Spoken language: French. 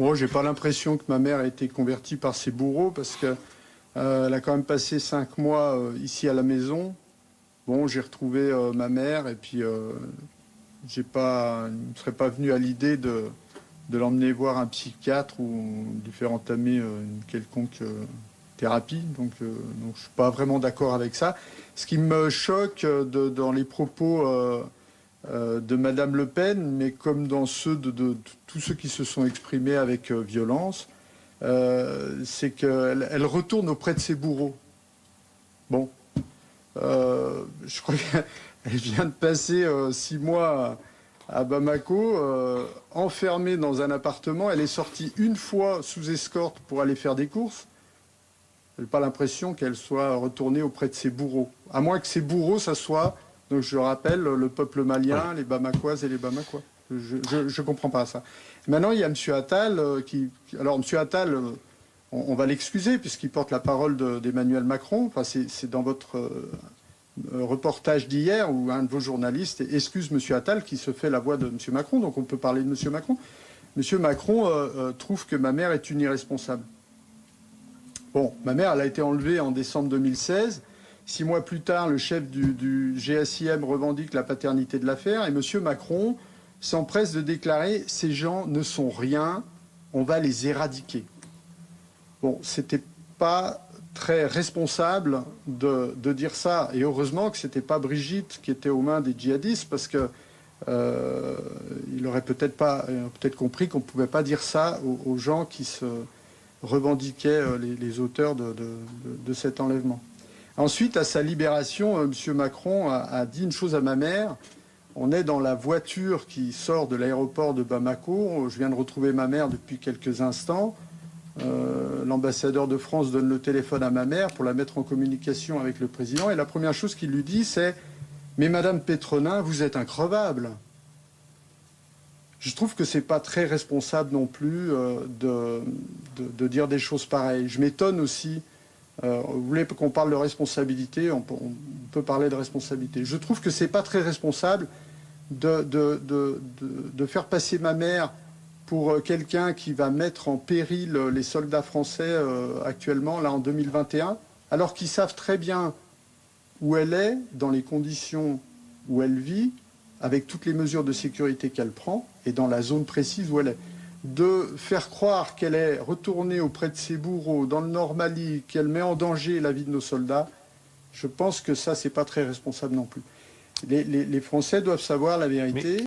Moi, j'ai pas l'impression que ma mère a été convertie par ses bourreaux parce que elle a quand même passé 5 mois ici à la maison. Bon, j'ai retrouvé ma mère et puis je ne serais pas venu à l'idée de l'emmener voir un psychiatre ou de lui faire entamer une quelconque thérapie. Donc, je ne suis pas vraiment d'accord avec ça. Ce qui me choque dans les propos de Madame Le Pen, mais comme dans ceux de tous ceux qui se sont exprimés avec violence, c'est qu'elle retourne auprès de ses bourreaux. Bon, je crois qu'elle vient de passer 6 mois à Bamako, enfermée dans un appartement. Elle est sortie une fois sous escorte pour aller faire des courses. Je n'ai pas l'impression qu'elle soit retournée auprès de ses bourreaux. À moins que ses bourreaux, ça soit, donc je rappelle, le peuple malien, oui, les Bamakoises et les Bamakois. Je ne comprends pas ça. Maintenant, il y a M. Attal Alors, M. Attal, on va l'excuser puisqu'il porte la parole d'Emmanuel Macron. Enfin, c'est dans votre reportage d'hier où un de vos journalistes excuse M. Attal qui se fait la voix de M. Macron. Donc, on peut parler de M. Macron. M. Macron trouve que ma mère est une irresponsable. Bon, ma mère, elle a été enlevée en décembre 2016. 6 mois plus tard, le chef du GSIM revendique la paternité de l'affaire. Et M. Macron s'empresse de déclarer « Ces gens ne sont rien, on va les éradiquer ». Bon, c'était pas très responsable de dire ça. Et heureusement que c'était pas Brigitte qui était aux mains des djihadistes, parce que il aurait peut-être compris qu'on pouvait pas dire ça aux gens qui se revendiquaient les auteurs de cet enlèvement. Ensuite, à sa libération, M. Macron a dit une chose à ma mère. On est dans la voiture qui sort de l'aéroport de Bamako. Je viens de retrouver ma mère depuis quelques instants. L'ambassadeur de France donne le téléphone à ma mère pour la mettre en communication avec le président. Et la première chose qu'il lui dit, c'est « Mais Madame Pétronin, vous êtes increvable ». Je trouve que c'est pas très responsable non plus de dire des choses pareilles. Je m'étonne aussi. Vous voulez qu'on parle de responsabilité, on peut parler de responsabilité. Je trouve que c'est pas très responsable de faire passer ma mère pour quelqu'un qui va mettre en péril les soldats français actuellement, là en 2021, alors qu'ils savent très bien où elle est, dans les conditions où elle vit, avec toutes les mesures de sécurité qu'elle prend, et dans la zone précise où elle est. De faire croire qu'elle est retournée auprès de ses bourreaux dans le Nord Mali, qu'elle met en danger la vie de nos soldats, je pense que ça, c'est pas très responsable non plus. Les Français doivent savoir la vérité.